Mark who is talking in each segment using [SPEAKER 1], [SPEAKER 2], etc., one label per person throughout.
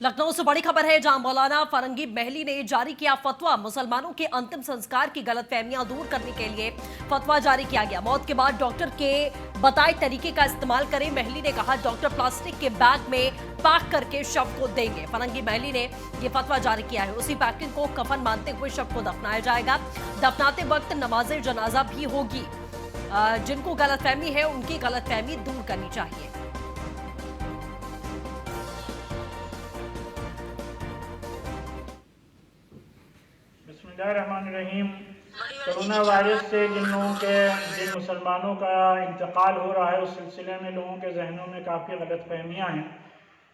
[SPEAKER 1] लखनऊ से बड़ी खबर है, जहां मौलाना फरंगी महली ने जारी किया फतवा। मुसलमानों के अंतिम संस्कार की गलतफहमियां दूर करने के लिए फतवा जारी किया गया। मौत के बाद डॉक्टर के बताए तरीके का इस्तेमाल करें। महली ने कहा, डॉक्टर प्लास्टिक के बैग में पैक करके शव को देंगे। फरंगी महली ने यह फतवा जारी किया है। उसी पैकिंग को कफन मानते हुए शव को दफनाया जाएगा। दफनाते वक्त नमाज़े जनाजा भी होगी। जिनको गलतफहमी है, उनकी गलतफहमी दूर करनी चाहिए।
[SPEAKER 2] बिस्मिल्लाहिर्रहमानिर्रहीम। कोरोना वायरस से जिन मुसलमानों का इंतकाल हो रहा है, उस सिलसिले में लोगों के जहनों में काफ़ी गलतफहमियाँ हैं।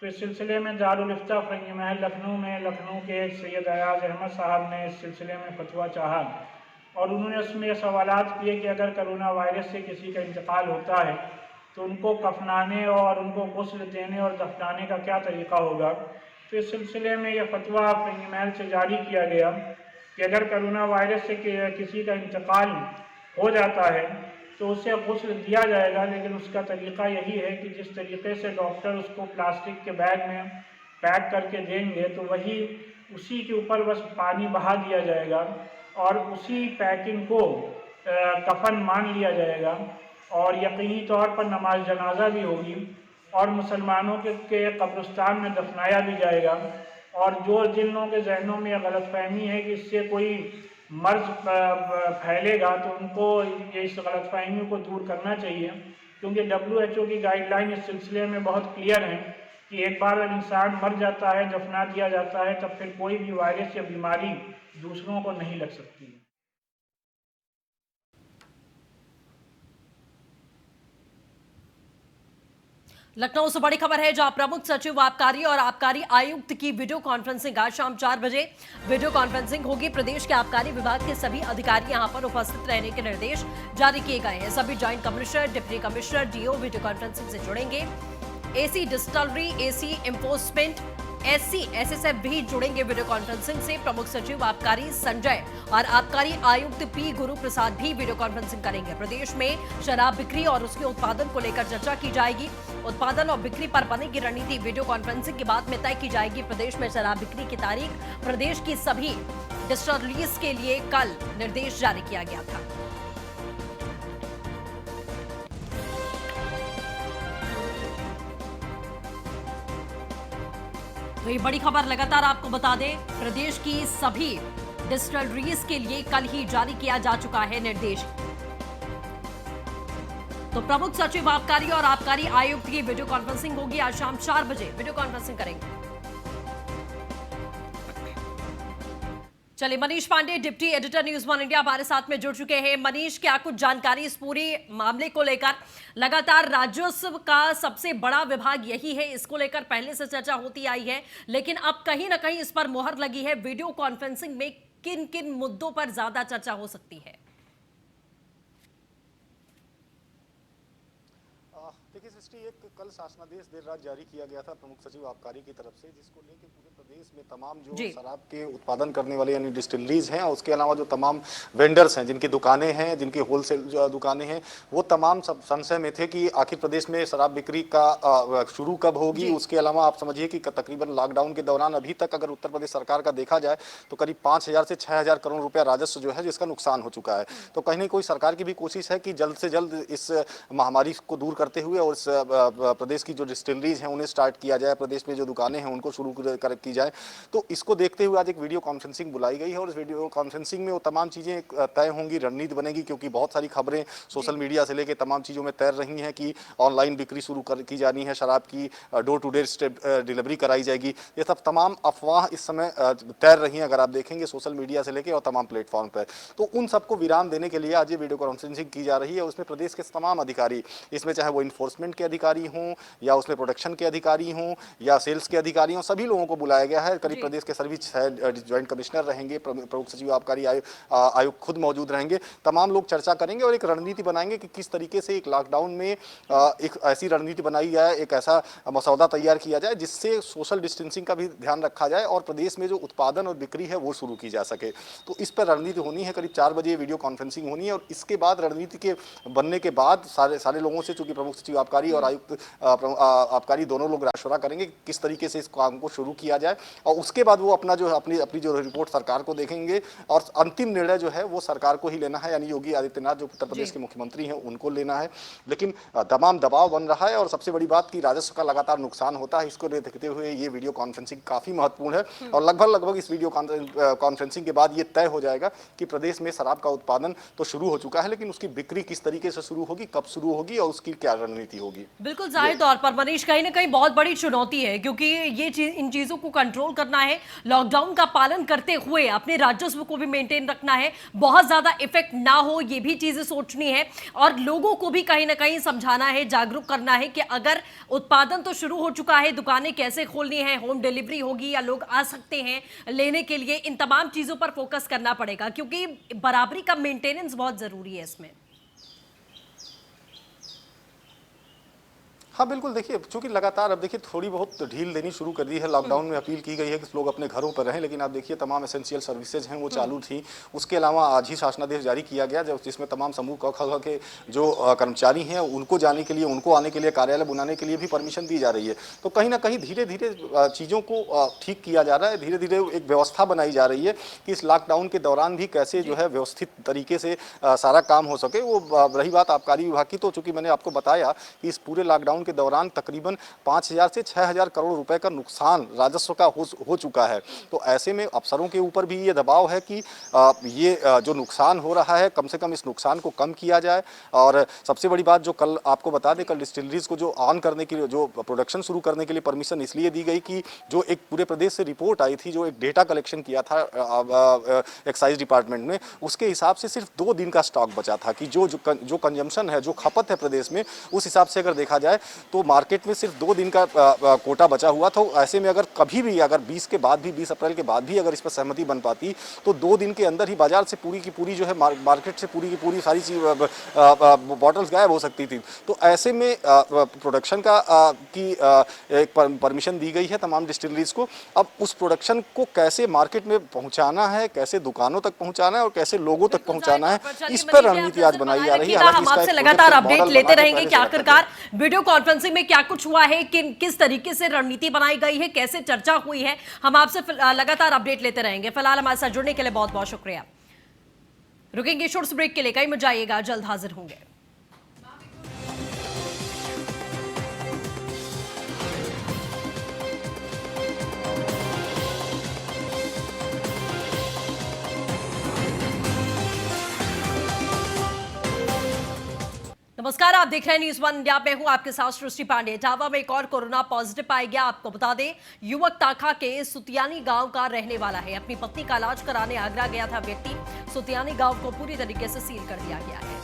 [SPEAKER 2] तो इस सिलसिले में दारुल इफ्ता फरंगी महल लखनऊ के सैयद अयाज अहमद साहब ने इस सिलसिले में फतवा चाहा और उन्होंने उसमें सवालात किए कि अगर कोरोना वायरस से किसी का इंतकाल होता है तो उनको कफनाने और उनको गुस्ल देने और दफनाने का क्या तरीका होगा। तो इस सिलसिले में यह फतवा फरंगी महल से जारी किया गया कि अगर कोरोना वायरस से किसी का इंतकाल हो जाता है तो उसे गुस्ल दिया जाएगा, लेकिन उसका तरीका यही है कि जिस तरीके से डॉक्टर उसको प्लास्टिक के बैग में पैक करके देंगे तो वही उसी के ऊपर बस पानी बहा दिया जाएगा और उसी पैकिंग को कफन मान लिया जाएगा और यकीनी तौर पर नमाज जनाजा भी होगी और मुसलमानों के कब्रिस्तान में दफनाया भी जाएगा। और जिन लोगों के जहनों में गलतफहमी है कि इससे कोई मर्ज फैलेगा तो उनको इस गलतफहमी को दूर करना चाहिए, क्योंकि WHO की गाइडलाइन इस सिलसिले में बहुत क्लियर है कि एक बार अगर इंसान मर जाता है, दफना दिया जाता है, तब फिर कोई भी वायरस या बीमारी दूसरों को नहीं लग सकती।
[SPEAKER 1] लखनऊ से बड़ी खबर है, जहां प्रमुख सचिव आबकारी और आबकारी आयुक्त की वीडियो कॉन्फ्रेंसिंग आज शाम 4 बजे वीडियो कॉन्फ्रेंसिंग होगी। प्रदेश के आबकारी विभाग के सभी अधिकारी यहां पर उपस्थित रहने के निर्देश जारी किए गए हैं। सभी joint commissioner, deputy commissioner, DO video conferencing से जुड़ेंगे। AC distillery, AC enforcement, SSF भी जुड़ेंगे वीडियो कॉन्फ्रेंसिंग से। प्रमुख सचिव आबकारी संजय और आबकारी आयुक्त पी गुरु प्रसाद भी वीडियो कॉन्फ्रेंसिंग करेंगे। प्रदेश में शराब बिक्री और उसके उत्पादन को लेकर चर्चा की जाएगी। उत्पादन और बिक्री पर बनेगी रणनीति वीडियो कॉन्फ्रेंसिंग के बाद में तय की जाएगी। प्रदेश में शराब बिक्री की तारीख प्रदेश की सभी डिस्टिलरीज के लिए कल निर्देश जारी किया गया था। तो ये बड़ी खबर लगातार आपको बता दें, प्रदेश की सभी डिस्टिलरीज के लिए कल ही जारी किया जा चुका है निर्देश। तो प्रमुख सचिव आबकारी और आबकारी आयुक्त की वीडियो कॉन्फ्रेंसिंग होगी आज शाम 4 बजे वीडियो कॉन्फ्रेंसिंग करेंगे। चलिए, Manish Pande, deputy editor news one India हमारे साथ में जुड़ चुके हैं। मनीष, क्या कुछ जानकारी इस पूरी मामले को लेकर? लगातार राजस्व का सबसे बड़ा विभाग यही है, इसको लेकर पहले से चर्चा होती आई है, लेकिन अब कहीं ना कहीं इस पर मोहर लगी है। वीडियो कॉन्फ्रेंसिंग में किन किन मुद्दों पर ज्यादा चर्चा हो सकती है?
[SPEAKER 3] देखिए सृष्टि, एक कल शासनादेश देर रात जारी किया गया था प्रमुख सचिव आबकारी की तरफ से, जिसको लेकर पूरे प्रदेश में तमाम जो शराब के उत्पादन करने वाले यानी डिस्टिलरीज हैं, उसके अलावा जो तमाम वेंडर्स हैं, जिनकी दुकानें हैं, जिनकी होलसेल दुकानें हैं, वो तमाम सब संशय में थे कि आखिर प्रदेश में शराब बिक्री का शुरू कब होगी। उसके अलावा आप समझिए कि तकरीबन लॉकडाउन के दौरान अभी तक अगर उत्तर प्रदेश सरकार का देखा जाए तो करीब 5000 से 6000 करोड़ रुपया राजस्व जो है जिसका नुकसान हो चुका है। तो कहीं ना कोई सरकार की भी कोशिश है कि जल्द से जल्द इस महामारी को दूर करते हुए और इस प्रदेश की जो डिस्टिलरीज हैं उन्हें स्टार्ट किया जाए, प्रदेश में जो दुकानें हैं उनको शुरू की जाए। तो इसको देखते हुए आज एक वीडियो कॉन्फ्रेंसिंग बुलाई गई है और इस वीडियो कॉन्फ्रेंसिंग में वो तमाम चीज़ें तय होंगी, रणनीति बनेगी, क्योंकि बहुत सारी खबरें सोशल मीडिया से लेकर तमाम चीज़ों में तैर रही हैं कि ऑनलाइन बिक्री शुरू की जानी है, शराब की डोर टू डोर डिलीवरी कराई जाएगी। ये सब तमाम अफवाह इस समय तैर रही हैं, अगर आप देखेंगे सोशल मीडिया से लेकर और तमाम प्लेटफॉर्म पर। तो उन सबको विराम देने के लिए आज ये वीडियो कॉन्फ्रेंसिंग की जा रही है। उसमें प्रदेश के तमाम अधिकारी, इसमें चाहे वो इन्फोर्समेंट के अधिकारी हों या उसमें प्रोडक्शन के अधिकारी हों या सेल्स के अधिकारी हों, सभी लोगों को बुलाया गया है। करीब प्रदेश के सभी ज्वाइंट कमिश्नर रहेंगे, प्रमुख सचिव आबकारी आयुक्त खुद मौजूद रहेंगे। तमाम लोग चर्चा करेंगे और एक रणनीति बनाएंगे कि किस तरीके से एक लॉकडाउन में एक ऐसी रणनीति बनाई जाए, एक ऐसा मसौदा तैयार किया जाए जिससे सोशल डिस्टेंसिंग का भी ध्यान रखा जाए और प्रदेश में जो उत्पादन और बिक्री है वो शुरू की जा सके। तो इस पर रणनीति होनी है। करीब 4 बजे वीडियो कॉन्फ्रेंसिंग होनी है और इसके बाद रणनीति के बनने के बाद सारे लोगों से, चूंकि प्रमुख सचिव आबकारी आबकारी और आयुक्त आबकारी दोनों लोग मशवरा करेंगे किस तरीके से इस काम को शुरू किया जाए, और उसके बाद वो अपनी जो रिपोर्ट सरकार को देखेंगे और अंतिम निर्णय जो है वो सरकार को ही लेना है, यानी योगी आदित्यनाथ जो उत्तर प्रदेश के मुख्यमंत्री हैं उनको लेना है। लेकिन तमाम दबाव बन रहा है, और सबसे बड़ी बात कि राजस्व का लगातार नुकसान होता है, इसको देखते हुए ये वीडियो कॉन्फ्रेंसिंग काफी महत्वपूर्ण है। और लगभग इस वीडियो कॉन्फ्रेंसिंग के बाद ये तय हो जाएगा कि प्रदेश में शराब का उत्पादन तो शुरू हो चुका है, लेकिन उसकी बिक्री किस तरीके से शुरू होगी, कब शुरू होगी और उसकी क्या रणनीति होगी।
[SPEAKER 1] बिल्कुल जाहिर तौर पर मनीष कहीं ना कहीं बहुत बड़ी चुनौती है, क्योंकि ये इन चीजों को कंट्रोल करना है, लॉकडाउन का पालन करते हुए अपने राजस्व को भी मेंटेन रखना है, बहुत ज्यादा इफेक्ट ना हो ये भी चीजें सोचनी है, और लोगों को भी कहीं ना कहीं समझाना है, जागरूक करना है कि अगर उत्पादन तो शुरू हो चुका है, दुकानें कैसे खोलनी है, होम डिलीवरी होगी या लोग आ सकते हैं लेने के लिए, इन तमाम चीजों पर फोकस करना पड़ेगा, क्योंकि बराबरी का मेंटेनेंस बहुत जरूरी है इसमें।
[SPEAKER 3] हाँ बिल्कुल, देखिए चूंकि लगातार अब देखिए थोड़ी बहुत ढील देनी शुरू कर दी है, लॉकडाउन में अपील की गई है कि लोग अपने घरों पर रहें, लेकिन आप देखिए तमाम एसेंशियल सर्विसेज हैं वो चालू थी। उसके अलावा आज ही शासनादेश जारी किया गया जिसमें तमाम समूह क ख के जो कर्मचारी हैं उनको जाने के लिए, उनको आने के लिए, कार्यालय बुलाने के लिए भी परमिशन दी जा रही है। तो कहीं ना कहीं धीरे धीरे चीज़ों को ठीक किया जा रहा है, धीरे धीरे एक व्यवस्था बनाई जा रही है कि इस लॉकडाउन के दौरान भी कैसे जो है व्यवस्थित तरीके से सारा काम हो सके। वो रही बात आबकारी विभाग की, तो चूंकि मैंने आपको बताया कि इस पूरे लॉकडाउन के दौरान तकरीबन 5,000 से 6,000 करोड़ रुपए का नुकसान राजस्व का हो चुका है। तो ऐसे में अफसरों के ऊपर भी ये दबाव है कि ये जो नुकसान हो रहा है कम से कम इस नुकसान को कम किया जाए। और सबसे बड़ी बात जो कल आपको बता दें, कल डिस्टिलरीज को जो ऑन करने के लिए, जो प्रोडक्शन शुरू करने के लिए परमिशन इसलिए दी गई कि जो एक पूरे प्रदेश से रिपोर्ट आई थी, जो एक डेटा कलेक्शन किया था एक्साइज डिपार्टमेंट ने, उसके हिसाब से सिर्फ 2 दिन का स्टॉक बचा था कि जो कंजम्पशन है, जो खपत है प्रदेश में, उस हिसाब से अगर देखा जाए तो मार्केट में सिर्फ 2 दिन का कोटा बचा हुआ था। ऐसे में अगर कभी भी, अगर 20 के बाद भी, 20 अप्रैल के बाद भी अगर इस पर सहमति बन पाती तो 2 दिन के अंदर ही बाजार से पूरी की पूरी जो है मार्केट से पूरी की पूरी सारी चीज बॉटल्स गायब हो सकती थी। तो ऐसे में प्रोडक्शन की एक परमिशन दी गई है तमाम डिस्टिलरीज को। अब उस प्रोडक्शन को कैसे मार्केट में पहुंचाना है, कैसे दुकानों तक पहुंचाना है और कैसे लोगों तक पहुंचाना है, इस पर रणनीति आज बनाई जा रही है।
[SPEAKER 1] हम आपसे लगातार अपडेट लेते रहेंगे कि आखिरकार वीडियो कॉन्फ्रेंसिंग में क्या कुछ हुआ है, किस तरीके से रणनीति बनाई गई है, कैसे चर्चा हुई है, हम आपसे लगातार अपडेट लेते रहेंगे। फिलहाल हमारे साथ जुड़ने के लिए बहुत बहुत शुक्रिया। रुकेंगे शॉर्ट्स ब्रेक के लिए, कहीं मत जाइएगा, जल्द हाजिर होंगे। नमस्कार, आप देख रहे हैं न्यूज़ 1 इंडिया। मैं हूं आपके साथ सृष्टि पांडे। इटावा में एक और कोरोना पॉजिटिव पाया गया। आपको बता दें, युवक ताखा के सुतियानी गांव का रहने वाला है। अपनी पत्नी का इलाज कराने आगरा गया था व्यक्ति। सुतियानी गांव को पूरी तरीके से सील कर दिया गया है।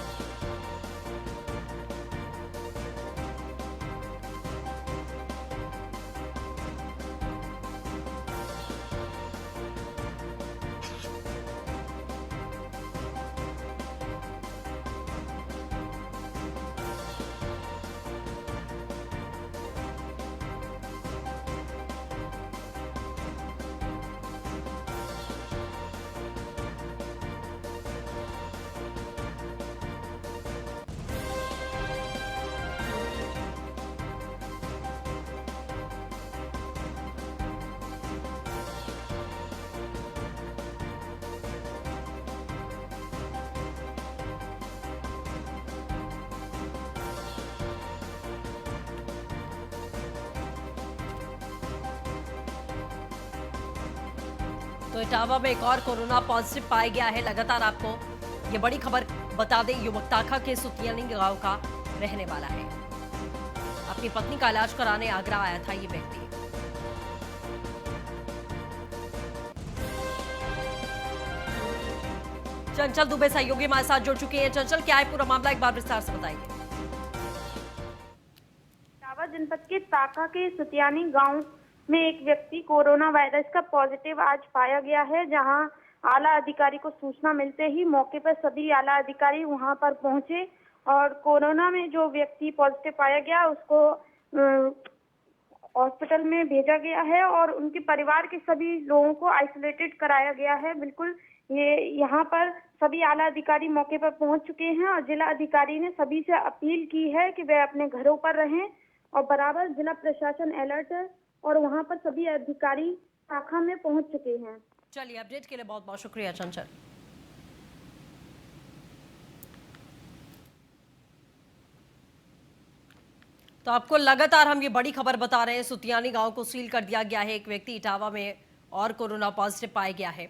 [SPEAKER 1] तो इटावा में एक और कोरोना पॉजिटिव पाया गया है। लगातार आपको ये बड़ी खबर बता दें, युवक ताखा के सुतियानी गांव का रहने वाला है। अपनी पत्नी का इलाज कराने आगरा आया था ये व्यक्ति। चंचल दुबे सहयोगी हमारे साथ जुड़ चुके हैं। चंचल, क्या है पूरा मामला, एक बार विस्तार से बताइए।
[SPEAKER 4] इटावा जनपद के ताका के सुतियानी गांव में एक व्यक्ति कोरोना वायरस का पॉजिटिव आज पाया गया है, जहां आला अधिकारी को सूचना मिलते ही मौके पर सभी आला अधिकारी वहां पर पहुंचे और कोरोना में जो व्यक्ति पॉजिटिव पाया गया उसको हॉस्पिटल में भेजा गया है और उनके परिवार के सभी लोगों को आइसोलेटेड कराया गया है। बिल्कुल ये यहाँ पर सभी आला अधिकारी मौके पर पहुंच चुके हैं और जिला अधिकारी ने सभी से अपील की है कि वे अपने घरों पर रहें और बराबर जिला प्रशासन अलर्ट है और वहाँ पर सभी अधिकारी शाखा में पहुंच चुके हैं।
[SPEAKER 1] चलिए, अपडेट के लिए बहुत बहुत शुक्रिया चंचल। तो आपको लगातार हम ये बड़ी खबर बता रहे हैं, सुतियानी गांव को सील कर दिया गया है। एक व्यक्ति इटावा में और कोरोना पॉजिटिव पाया गया है।